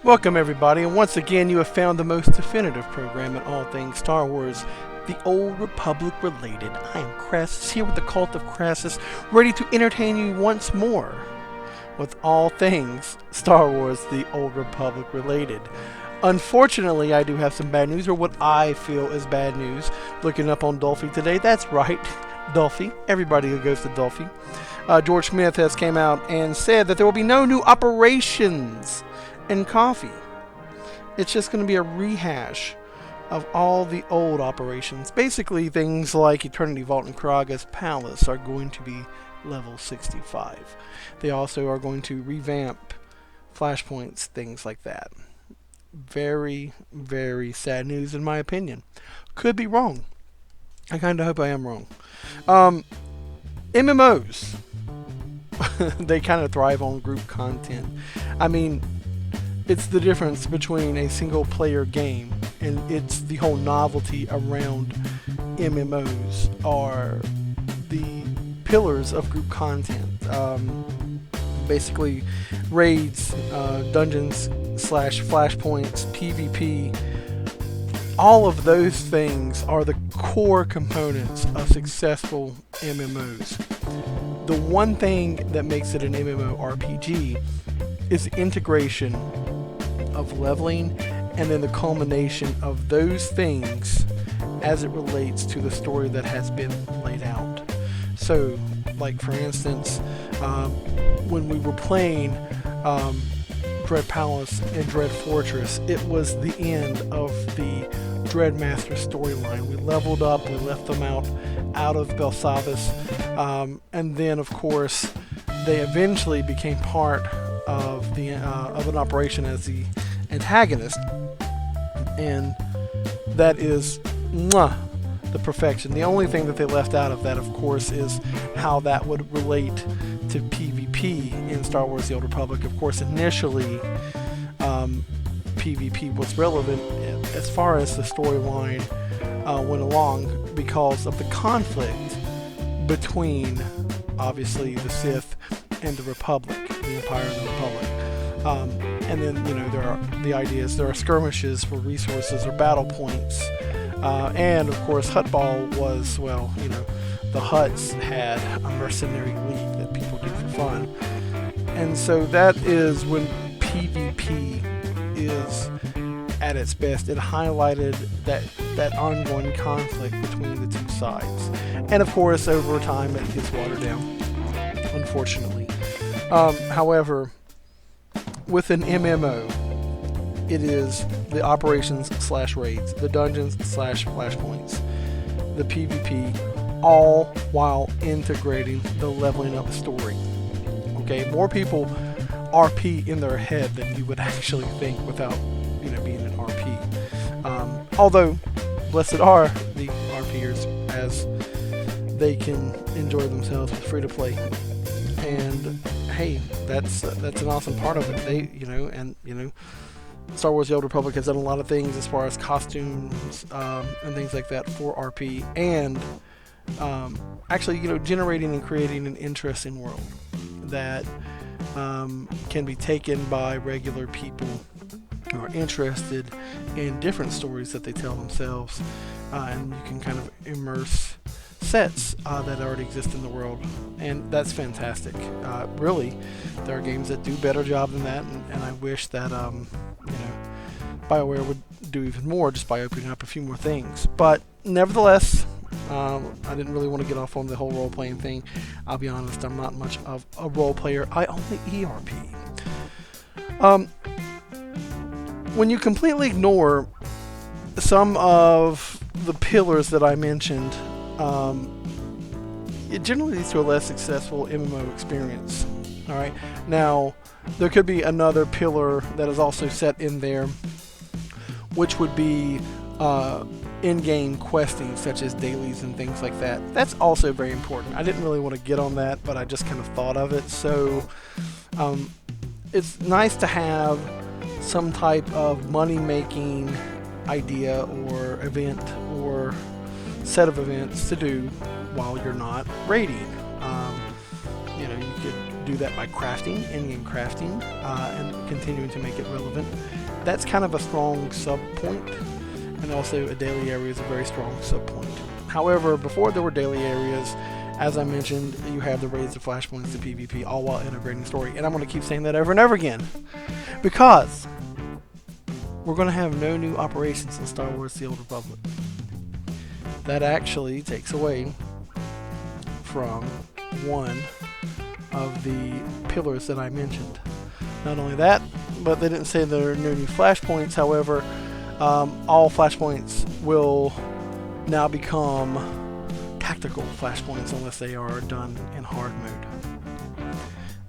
Welcome, everybody, and once again, you have found the most definitive program in all things Star Wars, the Old Republic related. I am Crasus, here with the Cult of Crasus, ready to entertain you once more with all things Star Wars, the Old Republic related. Unfortunately, I do have some bad news, or what I feel is bad news. Looking up on Delphi today, that's right, Delphi. Everybody who goes to Delphi. George Smith has came out and said that there will be no new operations in Kotfe. It's just going to be a rehash of all the old operations. Basically, things like Eternity Vault and Karaga's Palace are going to be level 65. They also are going to revamp flashpoints, things like that. Very, very sad news in my opinion. Could be wrong. I kind of hope I am wrong. MMOs. They kind of thrive on group content. I mean, it's the difference between a single player game and it's the whole novelty around MMOs are the pillars of group content. Basically, raids, dungeons slash flashpoints, PvP. All of those things are the core components of successful MMOs. The one thing that makes it an MMORPG is the integration of leveling and then the culmination of those things as it relates to the story that has been laid out. So, like for instance, when we were playing Dread Palace and Dread Fortress, it was the end of the Dreadmaster storyline. We leveled up, we left them out of Belsavis, and then of course they eventually became part of an operation as the antagonist, and that is the perfection. The only thing that they left out of that, of course, is how that would relate to PvP in Star Wars: The Old Republic. Of course, initially PvP was relevant as far as the storyline went along because of the conflict between, obviously, the Sith and the Republic, the Empire and the Republic. And then, there are the ideas, there are skirmishes for resources or battle points. And, of course, Huttball was, the Hutts had a mercenary league that people did for fun. And so that is when PvP is at its best. It highlighted that ongoing conflict between the two sides. And, of course, over time it gets watered down, unfortunately. However, with an MMO, it is the operations slash raids, the dungeons slash flashpoints, the PvP, all while integrating the leveling up story. Okay, more people RP in their head than you would actually think without, being an RP. Although, blessed are the RPers as they can enjoy themselves with free to play. And hey, that's an awesome part of it. Star Wars: The Old Republic has done a lot of things as far as costumes and things like that for RP, and actually, generating and creating an interesting world that can be taken by regular people who are interested in different stories that they tell themselves, and you can kind of immerse sets that already exist in the world, and that's fantastic. Really, there are games that do a better job than that, and I wish that BioWare would do even more just by opening up a few more things. But nevertheless, I didn't really want to get off on the whole role-playing thing. I'll be honest, I'm not much of a role player. I only ERP. When you completely ignore some of the pillars that I mentioned, it generally leads to a less successful MMO experience. Alright, now there could be another pillar that is also set in there, which would be in-game questing, such as dailies and things like that. That's also very important. I didn't really want to get on that, but I just kind of thought of it. So it's nice to have some type of money-making idea or event or set of events to do while you're not raiding. You could do that by crafting, in-game crafting, and continuing to make it relevant. That's kind of a strong sub-point, and also a daily area is a very strong sub-point. However, before there were daily areas, as I mentioned, you have the raids, the flashpoints, the PvP, all while integrating story. And I'm going to keep saying that over and over again, because we're going to have no new operations in Star Wars The Old Republic. That actually takes away from one of the pillars that I mentioned. Not only that, but they didn't say there are no new flashpoints. However, all flashpoints will now become tactical flashpoints unless they are done in hard mode.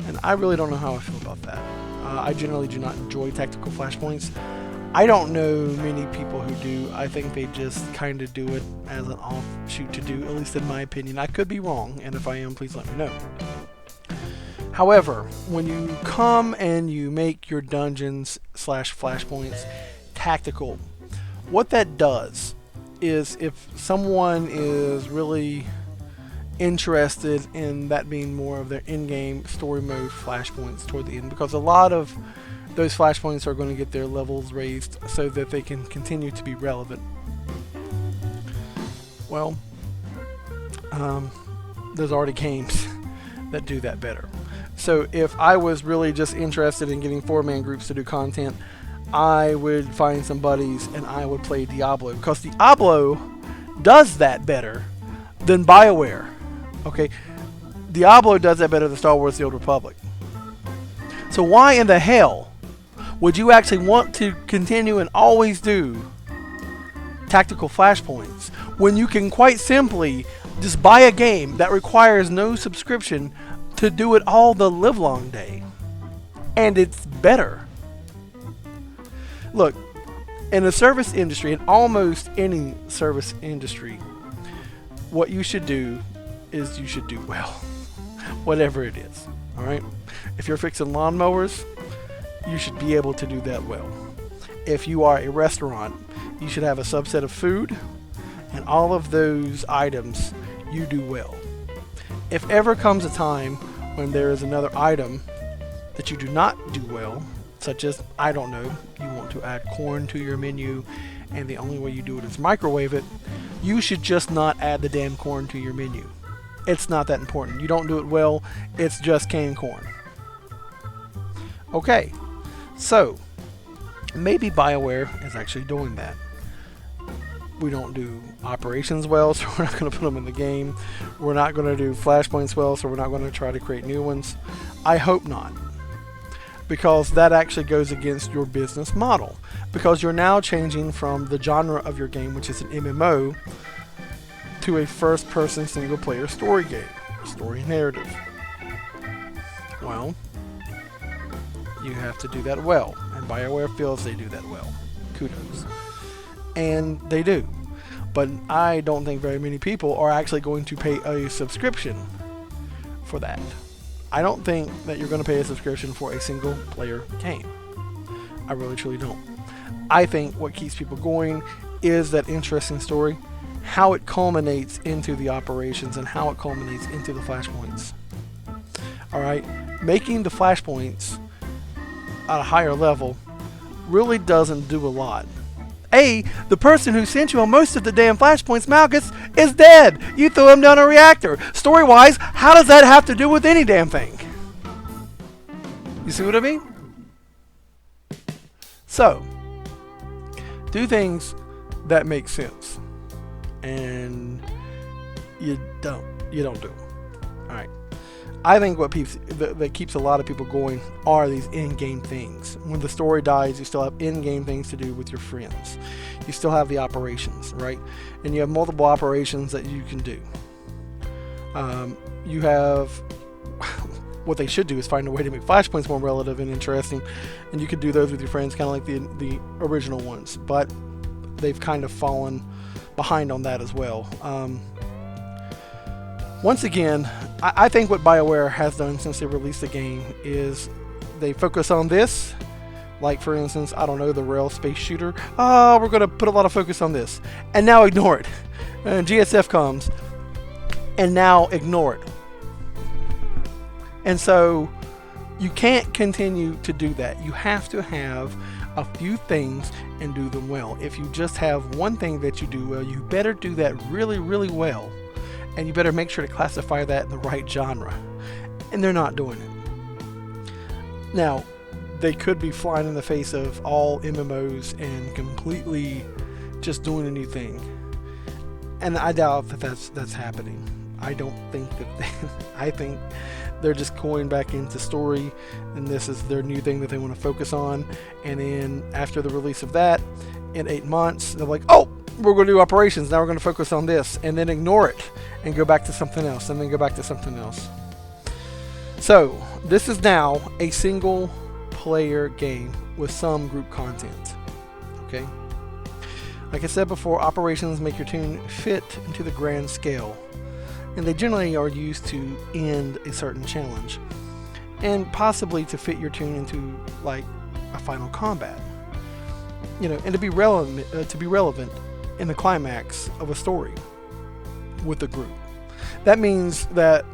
And I really don't know how I feel about that. I generally do not enjoy tactical flashpoints. I don't know many people who do. I think they just kind of do it as an offshoot to do, at least in my opinion. I could be wrong, and if I am, please let me know. However, when you come and you make your dungeons / flashpoints tactical, what that does is, if someone is really interested in that being more of their in-game story mode flashpoints toward the end, because a lot of those flashpoints are going to get their levels raised so that they can continue to be relevant. Well, there's already games that do that better. So if I was really just interested in getting 4-man groups to do content, I would find some buddies and I would play Diablo, because Diablo does that better than BioWare. Okay, Diablo does that better than Star Wars The Old Republic. So why in the hell would you actually want to continue and always do tactical flashpoints when you can quite simply just buy a game that requires no subscription to do it all the livelong day? And it's better. Look, in the service industry, in almost any service industry, what you should do is you should do well, whatever it is. All right. If you're fixing lawnmowers, you should be able to do that well. If you are a restaurant, you should have a subset of food, and all of those items you do well. If ever comes a time when there is another item that you do not do well, such as, I don't know, you want to add corn to your menu and the only way you do it is microwave it, you should just not add the damn corn to your menu. It's not that important. You don't do it well, it's just canned corn. Okay, so maybe BioWare is actually doing that. We don't do operations well, so we're not going to put them in the game. We're not going to do flashpoints well, so we're not going to try to create new ones. I hope not, because that actually goes against your business model, because you're now changing from the genre of your game, which is an MMO, to a first-person single-player story game, story narrative. Well, you have to do that well, and BioWare feels they do that well. Kudos. And they do. But I don't think very many people are actually going to pay a subscription for that. I don't think that you're going to pay a subscription for a single player game. I really truly don't. I think what keeps people going is that interesting story, how it culminates into the operations and how it culminates into the flashpoints. Alright, making the flashpoints at a higher level really doesn't do a lot. The person who sent you on most of the damn flashpoints, Malchus, is dead. You threw him down a reactor. Story-wise, how does that have to do with any damn thing? You see what I mean? So, do things that make sense. And you don't do them. Alright. I think what that keeps a lot of people going are these in-game things. When the story dies, you still have in-game things to do with your friends. You still have the operations, right? And you have multiple operations that you can do. You have... what they should do is find a way to make flashpoints more relative and interesting, and you could do those with your friends, kind of like the original ones. But they've kind of fallen behind on that as well. Once again, I think what BioWare has done since they released the game is they focus on this. Like, for instance, I don't know, the rail space shooter. We're going to put a lot of focus on this. And now ignore it. And GSF comes. And now ignore it. And so you can't continue to do that. You have to have a few things and do them well. If you just have one thing that you do well, you better do that really, really well. And you better make sure to classify that in the right genre. And they're not doing it. Now, they could be flying in the face of all MMOs and completely just doing a new thing. And I doubt that that's happening. I don't think that I think they're just going back into story, and this is their new thing that they want to focus on. And then after the release of that, in 8 months, they're like, oh, we're going to do operations. Now we're going to focus on this, and then ignore it and go back to something else, and then go back to something else. So this is now a single player game with some group content. Okay. Like I said before, operations make your tune fit into the grand scale, and they generally are used to end a certain challenge, and possibly to fit your tune into like a final combat, and to be relevant in the climax of a story with the group. That means that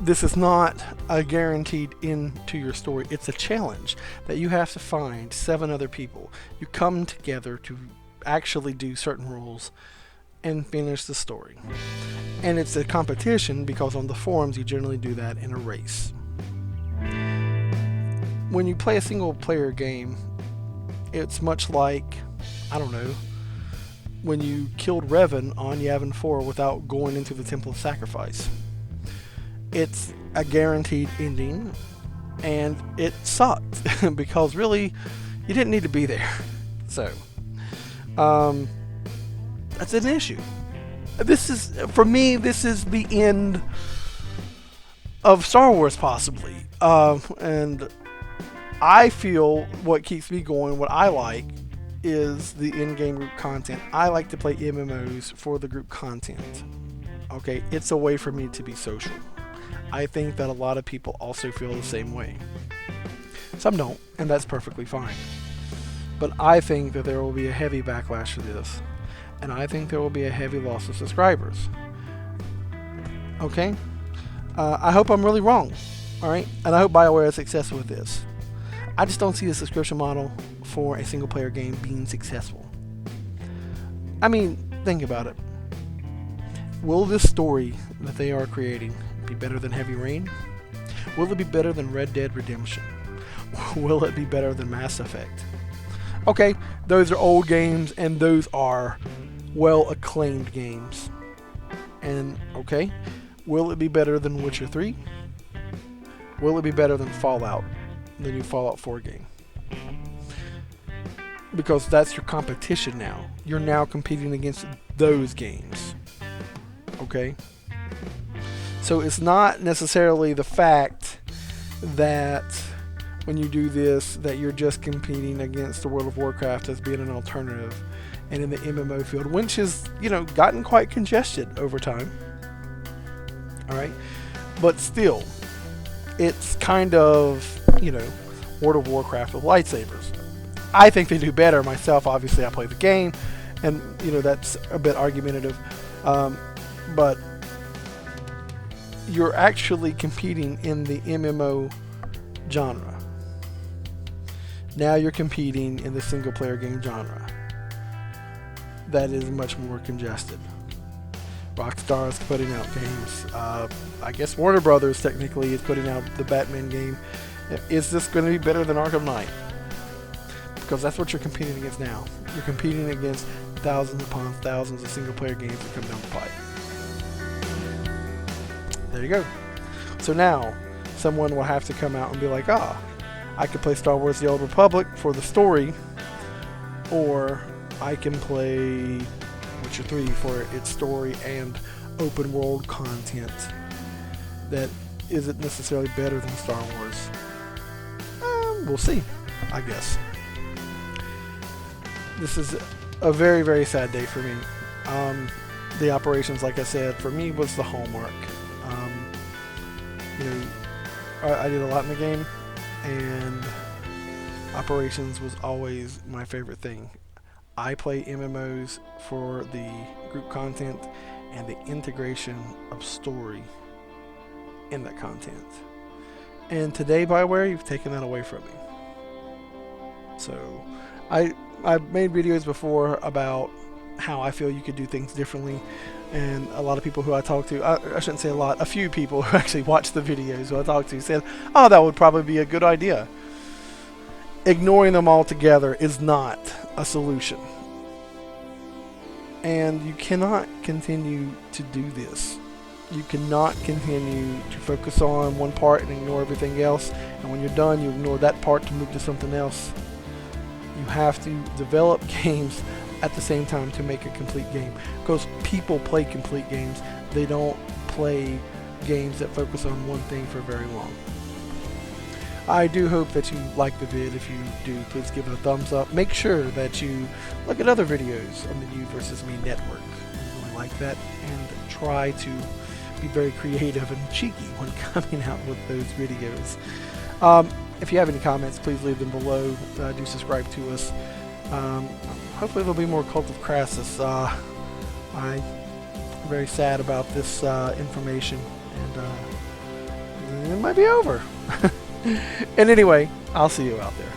this is not a guaranteed end to your story. It's a challenge that you have to find 7 other people. You come together to actually do certain roles and finish the story. And it's a competition because on the forums you generally do that in a race. When you play a single player game, it's much like, I don't know, when you killed Revan on Yavin 4 without going into the Temple of Sacrifice. It's a guaranteed ending, and it sucked because really you didn't need to be there. So that's an issue. This is, for me, this is the end of Star Wars, possibly. And I feel what keeps me going, what I like, is the in-game group content. I like to play MMOs for the group content. Okay, it's a way for me to be social. I think that a lot of people also feel the same way. Some don't, and that's perfectly fine. But I think that there will be a heavy backlash for this, and I think there will be a heavy loss of subscribers. Okay? I hope I'm really wrong, alright? And I hope BioWare is successful with this. I just don't see the subscription model for a single player game being successful. I mean, think about it. Will this story that they are creating be better than Heavy Rain? Will it be better than Red Dead Redemption? Will it be better than Mass Effect? Okay, those are old games, and those are well-acclaimed games. And, okay, will it be better than Witcher 3? Will it be better than Fallout, the new Fallout 4 game? Because that's your competition now. You're now competing against those games. Okay? So it's not necessarily the fact that when you do this that you're just competing against the World of Warcraft as being an alternative, and in the MMO field, which has gotten quite congested over time. Alright? But still, it's kind of World of Warcraft with lightsabers. I think they do better myself. Obviously I play the game, and that's a bit argumentative, but you're actually competing in the MMO genre. Now you're competing in the single player game genre. That is much more congested. Rockstar is putting out games. I guess Warner Brothers technically is putting out the Batman game. Is this going to be better than Arkham Knight? Because that's what you're competing against now. You're competing against thousands upon thousands of single player games that come down the pipe. There you go. So now, someone will have to come out and be like, I could play Star Wars The Old Republic for the story, or I can play Witcher 3 for its story and open world content that isn't necessarily better than Star Wars. We'll see, I guess. This is a very, very sad day for me. The operations, like I said, for me was the hallmark. I did a lot in the game, and operations was always my favorite thing. I play MMOs for the group content and the integration of story in that content. And today, BioWare, you've taken that away from me. So, I've made videos before about how I feel you could do things differently, and a lot of people who I talk to, I shouldn't say a lot, a few people who actually watch the videos who I talk to said, oh, that would probably be a good idea. Ignoring them altogether is not a solution. And you cannot continue to do this. You cannot continue to focus on one part and ignore everything else, and when you're done, you ignore that part to move to something else. You have to develop games at the same time to make a complete game, because people play complete games. They don't play games that focus on one thing for very long. I do hope that you like the vid. If you do, please give it a thumbs up. Make sure that you look at other videos on the You vs. Me network. I really like that, and try to be very creative and cheeky when coming out with those videos. If you have any comments, please leave them below. Do subscribe to us. Hopefully there'll be more Cult of Crasus. I'm very sad about this information, and it might be over. And anyway, I'll see you out there.